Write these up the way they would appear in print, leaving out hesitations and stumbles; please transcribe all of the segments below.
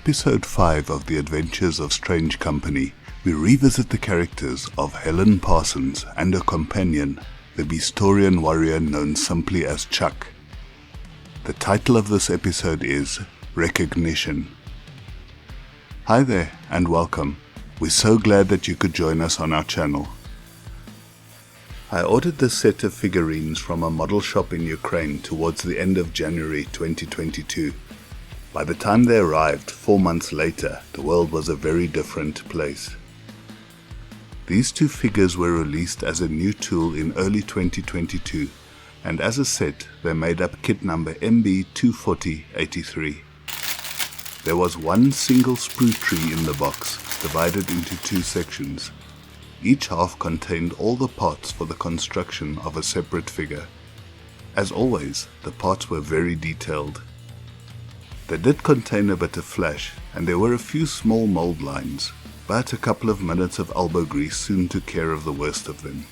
episode 5 of The Adventures of Strange Company, we revisit the characters of Helen Parsons and her companion, the Beastorian warrior known simply as Chuck. The title of this episode is Recognition. Hi there and welcome. We're so glad that you could join us on our channel. I ordered this set of figurines from a model shop in Ukraine towards the end of January 2022. By the time they arrived, 4 months later, the world was a very different place. These two figures were released as a new tool in early 2022, and as a set, they made up kit number MB24053. There was one single sprue tree in the box, divided into 2 sections. Each half contained all the parts for the construction of a separate figure. As always, the parts were very detailed. They did contain a bit of flash, and there were a few small mold lines, but a couple of minutes of elbow grease soon took care of the worst of them.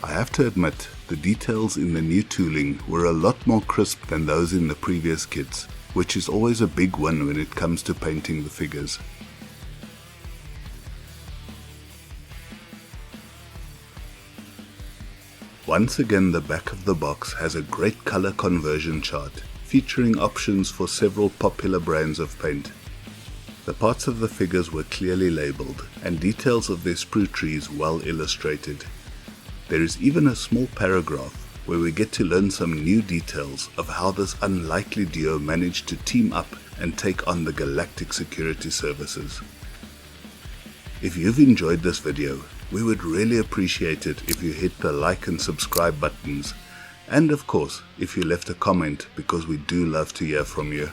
I have to admit, the details in the new tooling were a lot more crisp than those in the previous kits, which is always a big win when it comes to painting the figures. Once again, the back of the box has a great color conversion chart, featuring options for several popular brands of paint. The parts of the figures were clearly labeled, and details of their sprue trees well illustrated. There is even a small paragraph where we get to learn some new details of how this unlikely duo managed to team up and take on the Galactic Security Services. If you've enjoyed this video, we would really appreciate it if you hit the like and subscribe buttons, and of course if you left a comment, because we do love to hear from you.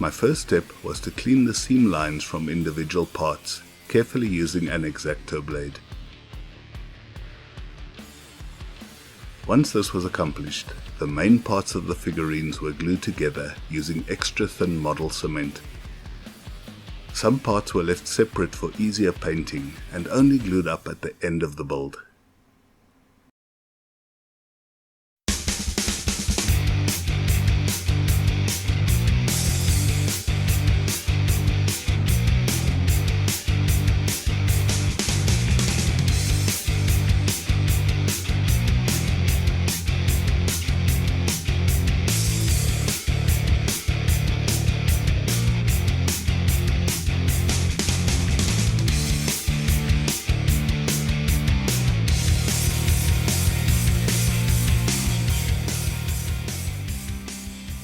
My first step was to clean the seam lines from individual parts, carefully using an X-Acto blade. Once this was accomplished, the main parts of the figurines were glued together using extra thin model cement. Some parts were left separate for easier painting and only glued up at the end of the build.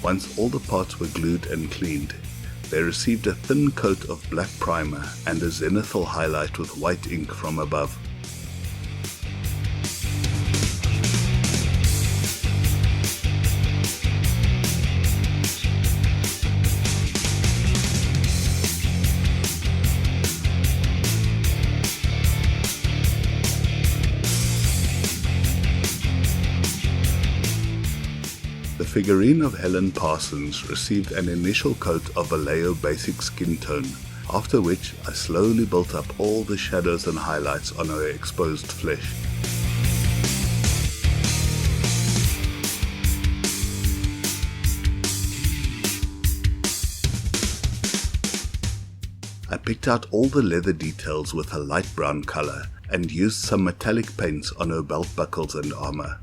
Once all the parts were glued and cleaned, they received a thin coat of black primer and a zenithal highlight with white ink from above. The figurine of Helen Parsons received an initial coat of Vallejo basic skin tone, after which I slowly built up all the shadows and highlights on her exposed flesh. I picked out all the leather details with a light brown color and used some metallic paints on her belt buckles and armor.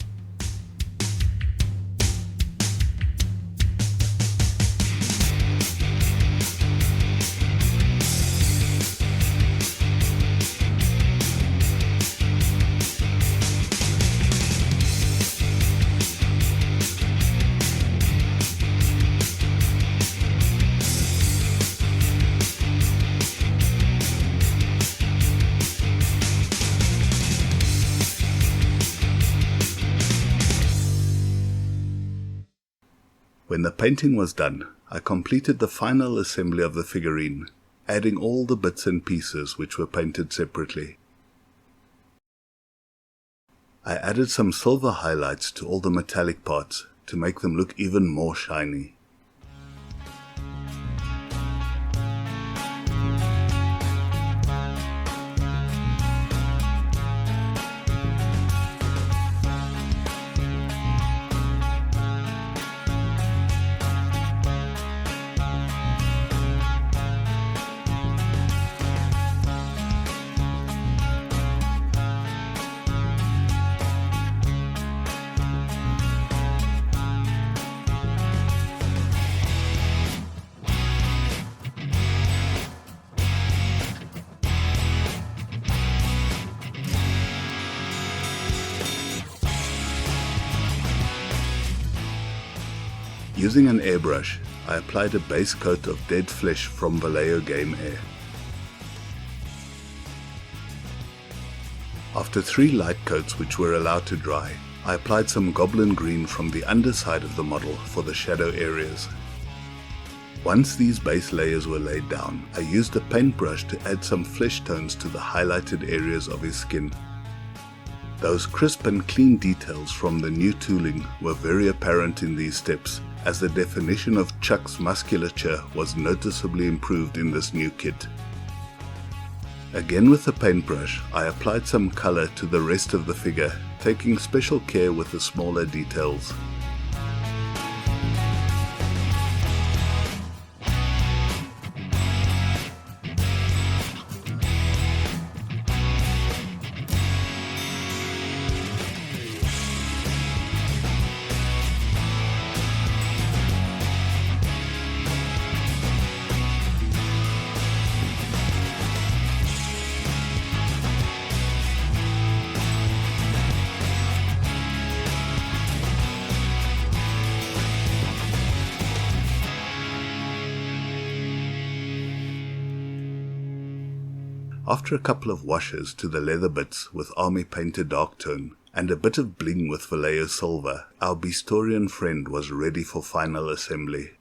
When the painting was done, I completed the final assembly of the figurine, adding all the bits and pieces which were painted separately. I added some silver highlights to all the metallic parts to make them look even more shiny. Using an airbrush, I applied a base coat of dead flesh from Vallejo Game Air. After 3 light coats which were allowed to dry, I applied some goblin green from the underside of the model for the shadow areas. Once these base layers were laid down, I used a paintbrush to add some flesh tones to the highlighted areas of his skin. Those crisp and clean details from the new tooling were very apparent in these steps, as the definition of Chuck's musculature was noticeably improved in this new kit. Again with the paintbrush, I applied some color to the rest of the figure, taking special care with the smaller details. After a couple of washes to the leather bits with army painted dark tone and a bit of bling with Vallejo silver, our Beastorian friend was ready for final assembly.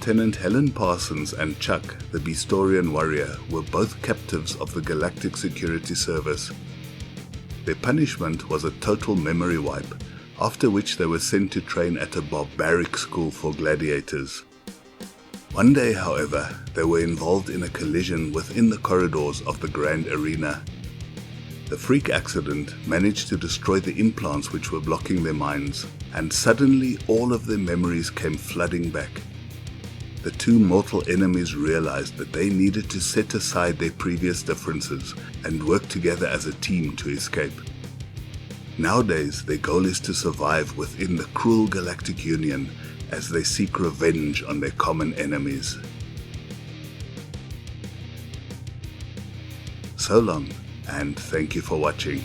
Lieutenant Helen Parsons and Chuck, the Beastorian warrior, were both captives of the Galactic Security Service. Their punishment was a total memory wipe, after which they were sent to train at a barbaric school for gladiators. One day, however, they were involved in a collision within the corridors of the Grand Arena. The freak accident managed to destroy the implants which were blocking their minds, and suddenly all of their memories came flooding back. The two mortal enemies realized that they needed to set aside their previous differences and work together as a team to escape. Nowadays, their goal is to survive within the cruel Galactic Union as they seek revenge on their common enemies. So long, and thank you for watching.